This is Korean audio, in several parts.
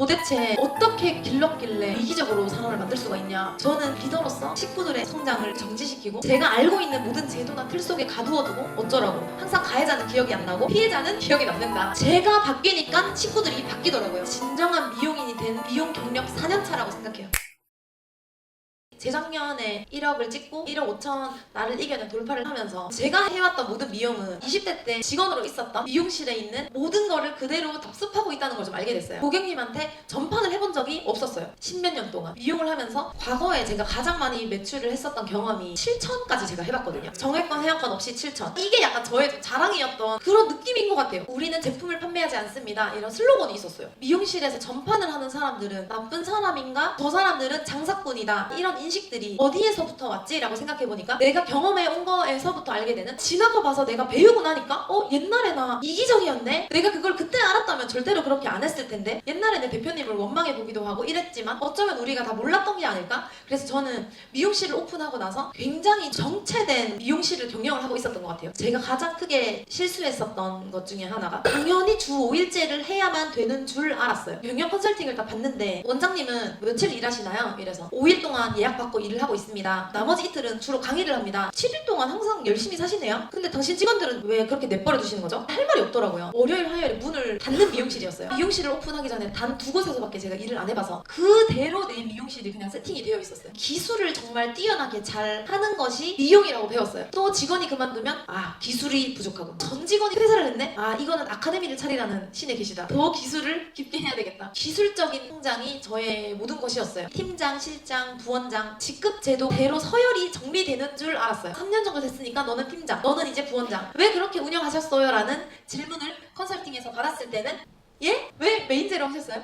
도대체 어떻게 길렀길래 이기적으로 사람을 만들 수가 있냐. 저는 리더로서 식구들의 성장을 정지시키고 제가 알고 있는 모든 제도나 틀 속에 가두어두고 어쩌라고. 항상 가해자는 기억이 안 나고 피해자는 기억이 남는다. 제가 바뀌니까 식구들이 바뀌더라고요. 진정한 미용인이 된 미용 경력 4년차라고 생각해요. 재작년에 1억을 찍고 1억 5천 나를 이겨낸 돌파를 하면서 제가 해왔던 모든 미용은 20대 때 직원으로 있었던 미용실에 있는 모든 거를 그대로 답습하고 있다는 걸 좀 알게 됐어요. 고객님한테 전판을 해본 적이 없었어요. 10몇 년 동안 미용을 하면서 과거에 제가 가장 많이 매출을 했었던 경험이 7천까지 제가 해봤거든요. 정액권 회원권 없이 7천. 이게 약간 저의 좀 자랑이었던 그런 느낌인 것 같아요. 우리는 제품을 판매하지 않습니다, 이런 슬로건이 있었어요. 미용실에서 전판을 하는 사람들은 나쁜 사람인가? 저 사람들은 장사꾼이다, 이런 인식들이 어디에서부터 왔지? 라고 생각해보니까 내가 경험해 온 거에서부터 알게 되는, 지나가 봐서 내가 배우고 나니까 옛날에 나 이기적이었네? 내가 그걸 그때 알았다면 절대로 그렇게 안 했을 텐데, 옛날에 내 대표님을 원망해 보기도 하고 이랬지만 어쩌면 우리가 다 몰랐던 게 아닐까? 그래서 저는 미용실을 오픈하고 나서 굉장히 정체된 미용실을 경영을 하고 있었던 것 같아요. 제가 가장 크게 실수했었던 것 중에 하나가 당연히 주 5일제를 해야만 되는 줄 알았어요. 경영 컨설팅을 다 봤는데 원장님은 며칠 일하시나요? 이래서 5일 동안 예약받고 일을 하고 있습니다. 나머지 이틀은 주로 강의를 합니다. 7일 동안 항상 열심히 사시네요. 근데 당신 직원들은 왜 그렇게 내버려 두시는 거죠? 할 말이 없더라고요. 월요일 화요일에 문을 닫는 미용실이었어요. 미용실을 오픈하기 전에 단 2곳에서밖에 제가 일을 안 해봐서 그대로 내 미용실이 그냥 세팅이 되어 있었어요. 기술을 정말 뛰어나게 잘 하는 것이 미용이라고 배웠어요. 또 직원이 그만두면 기술이 부족하고, 전 직원이 퇴사를 했네? 이거는 아카데미를 차리라는 신의 계시다. 더 기술을 깊게 해야 되겠다. 기술적인 성장이 저의 모든 것이었어요. 팀장, 실장, 부원장, 직급 제도대로 서열이 정리되는 줄 알았어요. 3년 정도 됐으니까 너는 팀장, 너는 이제 부원장. 왜 그렇게 운영하셨어요? 라는 질문을 컨설팅에서 받았을 때는 예? 왜 메인제로 하셨어요?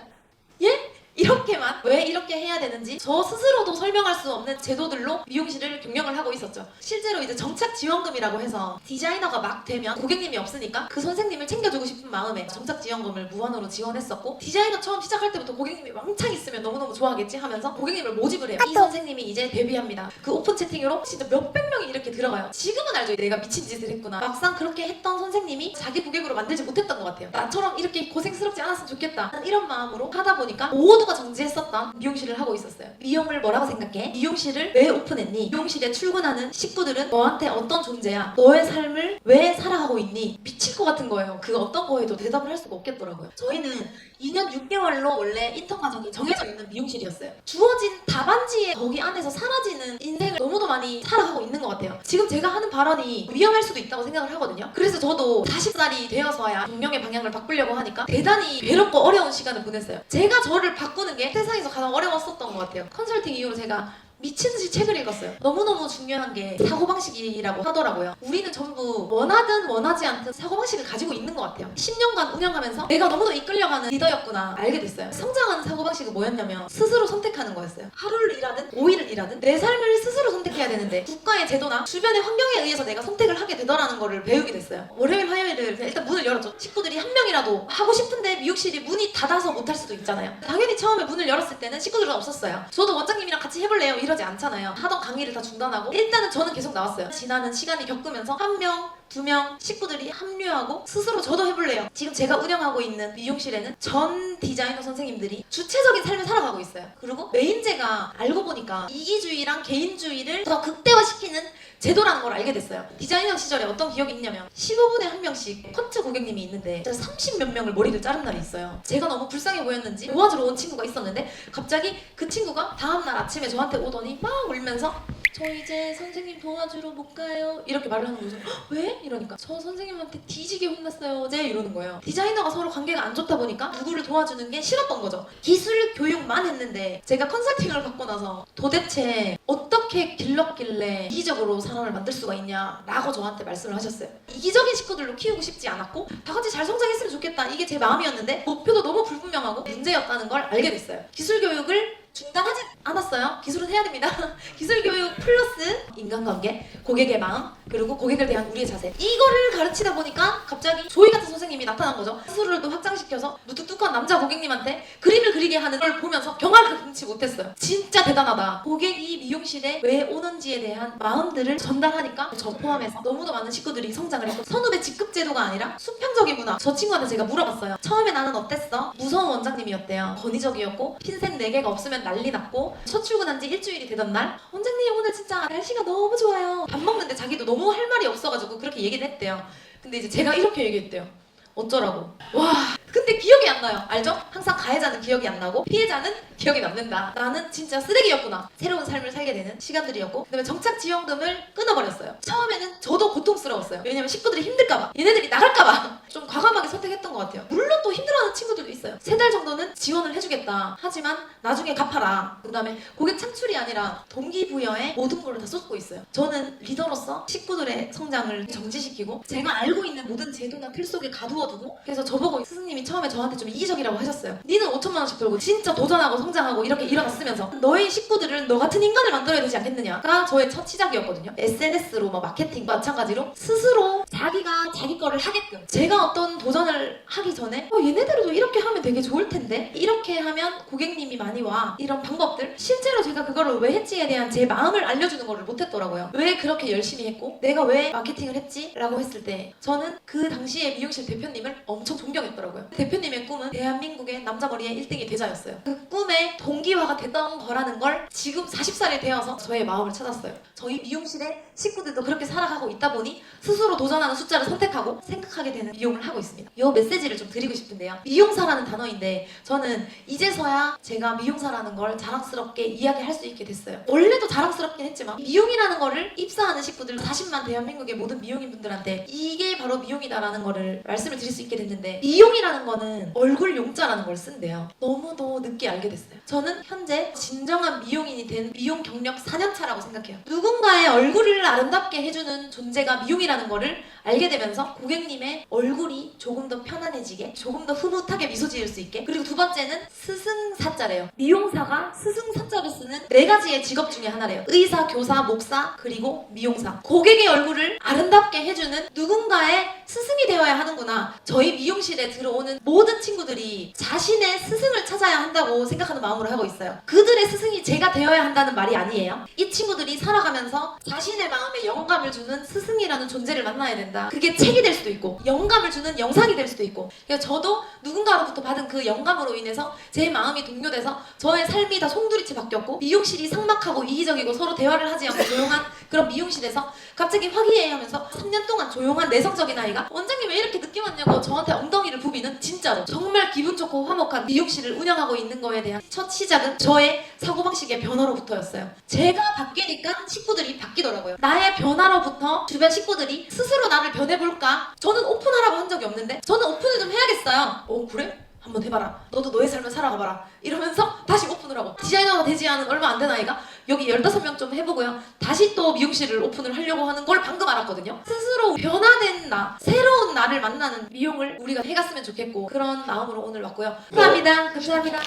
예? 이렇게만 왜 이렇게 해야 되는지 저 스스로도 설명할 수 없는 제도들로 미용실을 경영을 하고 있었죠. 실제로 이제 정착 지원금이라고 해서 디자이너가 막 되면 고객님이 없으니까 그 선생님을 챙겨주고 싶은 마음에 정착 지원금을 무한으로 지원했었고, 디자이너 처음 시작할 때부터 고객님이 왕창 있으면 너무너무 좋아하겠지 하면서 고객님을 모집을 해요. 이 선생님이 이제 데뷔합니다. 그 오픈 채팅으로 진짜 몇백 명이 이렇게 들어가요. 지금은 알죠, 내가 미친 짓을 했구나. 막상 그렇게 했던 선생님이 자기 고객으로 만들지 못했던 것 같아요. 나처럼 이렇게 고생스럽지 않았으면 좋겠다, 이런 마음으로 하다 보니까 모두가 정지했었던 미용실을 하고 있었어요. 미용을 뭐라고 생각해? 미용실을 왜 오픈했니? 미용실에 출근하는 식구들은 너한테 어떤 존재야? 너의 삶을 왜 살아가고 있니? 미칠 것 같은 거예요. 그 어떤 거에도 대답을 할 수가 없겠더라고요. 저희는 2년 6개월로 원래 인턴 과정이 정해져 있는 미용실이었어요. 주어진 답안지에 거기 안에서 사라지는 인생을 너무도 많이 살아가고 있는 것 같아요. 지금 제가 하는 발언이 위험할 수도 있다고 생각을 하거든요. 그래서 저도 40살이 되어서야 경영의 방향을 바꾸려고 하니까 대단히 괴롭고 어려운 시간을 보냈어요. 제가 저를 바꾸는 게 세상에서 가장 어려웠었던 것 같아요. 컨설팅 이후로 제가 미친듯이 책을 읽었어요. 너무너무 중요한 게 사고방식이라고 하더라고요. 우리는 전부 원하든 원하지 않든 사고방식을 가지고 있는 것 같아요. 10년간 운영하면서 내가 너무도 이끌려가는 리더였구나 알게 됐어요. 성장하는 사고방식은 뭐였냐면 스스로 선택하는 거였어요. 하루를 일하든 5일을 일하든 내 삶을 스스로 선택해야 되는데 국가의 제도나 주변의 환경에 의해서 내가 선택을 하게 되더라는 거를 배우게 됐어요. 월요일 화요일을 그냥 일단 문을 열었죠. 식구들이 한 명이라도 하고 싶은데 미용실이 문이 닫아서 못할 수도 있잖아요. 당연히 처음에 문을 열었을 때는 식구들은 없었어요. 저도 원장님이랑 같이 해볼래요? 이러지 않잖아요. 하던 강의를 다 중단하고 일단은 저는 계속 나왔어요. 지나는 시간이 겪으면서 1명, 2명 식구들이 합류하고 스스로 저도 해볼래요. 지금 제가 운영하고 있는 미용실에는 전 디자이너 선생님들이 주체적인 삶을 살아가고 있어요. 그리고 메인제가 알고 보니까 이기주의랑 개인주의를 더 극대화시키는 제도라는 걸 알게 됐어요. 디자이너 시절에 어떤 기억이 있냐면 15분에 한 명씩 커트 고객님이 있는데 30몇 명을 머리를 자른 날이 있어요. 제가 너무 불쌍해 보였는지 도와주러 온 친구가 있었는데 갑자기 그 친구가 다음날 아침에 저한테 오더니 막 울면서 저 이제 선생님 도와주러 못 가요 이렇게 말을 하는 거죠. 왜? 이러니까 저 선생님한테 뒤지게 혼났어요 어제 이러는 거예요. 디자이너가 서로 관계가 안 좋다 보니까 누구를 도와주는 게 싫었던 거죠. 기술 교육만 했는데 제가 컨설팅을 받고 나서 도대체 어떻게 길렀길래 이기적으로 사람을 만들 수가 있냐 라고 저한테 말씀을 하셨어요. 이기적인 식구들로 키우고 싶지 않았고 다 같이 잘 성장했으면 좋겠다, 이게 제 마음이었는데 목표도 너무 불분명하고 문제였다는 걸 알게 됐어요. 기술 교육을 중단하지 않았어요. 기술은 해야 됩니다. 기술 교육 플러스 인간관계, 고객의 마음, 그리고 고객을 대한 우리의 자세. 이거를 가르치다 보니까 갑자기 조이 같은 선생님이 나타난 거죠. 스스로를 또 확장시켜서 무뚝뚝한 남자 고객님한테 그림을 그리게 하는 걸 보면서 경악을 금치 못했어요. 진짜 대단하다. 고객이 미용실에 왜 오는지에 대한 마음들을 전달하니까 저 포함해서 너무도 많은 식구들이 성장을 했고, 선후배 직급 제도가 아니라 수평적인 문화. 저 친구한테 제가 물어봤어요. 처음에 나는 어땠어? 무서운 원장님이었대요. 권위적이었고 핀셋 4개가 없으면 난리 났고, 첫 출근한 지 일주일이 되던 날 원장님 오늘 진짜 날씨가 너무 좋아요. 밥 먹는데 자기도 너무 할 말이 없어가지고 그렇게 얘기를 했대요. 근데 이제 제가 이렇게 얘기했대요. 어쩌라고. 와, 근데 기억이 안 나요. 알죠? 항상 가해자는 기억이 안 나고 피해자는 기억이 남는다. 나는 진짜 쓰레기였구나. 새로운 삶을 살게 되는 시간들이었고, 그다음에 정착 지원금을 끊어버렸어요. 처음에는 저도 고통스러웠어요. 왜냐면 식구들이 힘들까봐, 얘네들이 나갈까봐 좀 과감하게 선택했던 것 같아요. 물론 또 힘들어하는 친구들도 있어요. 3달 정도는 지원을 해주겠다. 하지만 나중에 갚아라. 그다음에 고객 창출이 아니라 동기부여에 모든 걸 다 쏟고 있어요. 저는 리더로서 식구들의 성장을 정지시키고 제가 알고 있는 모든 제도나 틀 속에 가두어두고, 그래서 저보고 스승님이 처음에 저한테 좀 이기적이라고 하셨어요. 니는 5천만 원씩 벌고 진짜 도전하고 성장하고 이렇게 일어났으면서 너의 식구들은 너 같은 인간을 만들어야 되지 않겠느냐가 저의 첫 시작이었거든요. SNS로 마케팅 마찬가지로 스스로 자기가 자기 거를 하게끔, 제가 어떤 도전을 하기 전에 얘네들도 이렇게 하면 되게 좋을 텐데, 이렇게 하면 고객님이 많이 와, 이런 방법들, 실제로 제가 그거를 왜 했지에 대한 제 마음을 알려주는 거를 못했더라고요. 왜 그렇게 열심히 했고 내가 왜 마케팅을 했지? 라고 했을 때 저는 그 당시에 미용실 대표님을 엄청 존경했더라고요. 대표님의 꿈은 대한민국의 남자 머리의 1등이 되자였어요. 그 꿈의 동기화가 됐던 거라는 걸 지금 40살이 되어서 저의 마음을 찾았어요. 저희 미용실의 식구들도 그렇게 살아가고 있다 보니 스스로 도전하는 숫자를 선택하고 생각하게 되는 미용을 하고 있습니다. 이 메시지를 좀 드리고 싶은데요. 미용사라는 단어인데 저는 이제서야 제가 미용사라는 걸 자랑스럽게 이야기할 수 있게 됐어요. 원래도 자랑스럽긴 했지만 미용이라는 거를 입사하는 식구들 40만 대한민국의 모든 미용인분들한테 이게 바로 미용이다라는 거를 말씀을 드릴 수 있게 됐는데, 미용이라는 거는 얼굴 용자라는 걸 쓴대요. 너무도 늦게 알게 됐어요. 저는 현재 진정한 미용인이 된 미용 경력 4년차라고 생각해요. 누군가의 얼굴을 아름답게 해주는 존재가 미용이라는 거를 알게 되면서 고객님의 얼굴이 조금 더 편안해지게, 조금 더 흐뭇하게 미소 지을 수 있게, 그리고 두 번째는 스승사자래요. 미용사가 스승사자를 쓰는 4가지의 직업 중에 하나래요. 의사, 교사, 목사, 그리고 미용사. 고객의 얼굴을 아름답게 해주는 누군가의 스승이 되어야 하는구나. 저희 미용실에 들어오는 모든 친구들이 자신의 스승을 찾아야 한다고 생각하는 마음으로 하고 있어요. 그들의 스승이 제가 되어야 한다는 말이 아니에요. 이 친구들이 살아가면서 자신의 마음에 영감을 주는 스승이라는 존재를 만나야 된다. 그게 책이 될 수도 있고 영감을 주는 영상이 될 수도 있고, 그래서 저도 누군가로부터 받은 그 영감으로 인해서 제 마음이 동요돼서 저의 삶이 다 송두리째 바뀌었고, 미용실이 삭막하고 이기적이고 서로 대화를 하지 않고 조용한 그런 미용실에서 갑자기 화기애애하면서 3년 동안 조용한 내성적인 아이가 원장님 왜 이렇게 늦게 왔냐고 저한테 엉덩이를 부비는, 진짜로 정말 기분 좋고 화목한 미용실을 운영하고 있는 거에 대한 첫 시작은 저의 사고방식의 변화로부터였어요. 제가 바뀌니까 식구들이 바뀌더라고요. 나의 변화로부터 주변 식구들이 스스로 나를 변해볼까? 저는 오픈하라고 한 적이 없는데 저는 오픈을 좀 해야겠어요. 그래? 한번 해봐라. 너도 너의 삶을 살아가봐라. 이러면서 다시 오픈을 하고, 디자이너가 되지 않은 얼마 안 된 아이가 여기 15명 좀 해보고요. 다시 또 미용실을 오픈을 하려고 하는 걸 방금 알았거든요. 스스로 변화된 나, 새로운 나를 만나는 미용을 우리가 해갔으면 좋겠고, 그런 마음으로 오늘 왔고요. 감사합니다. 감사합니다.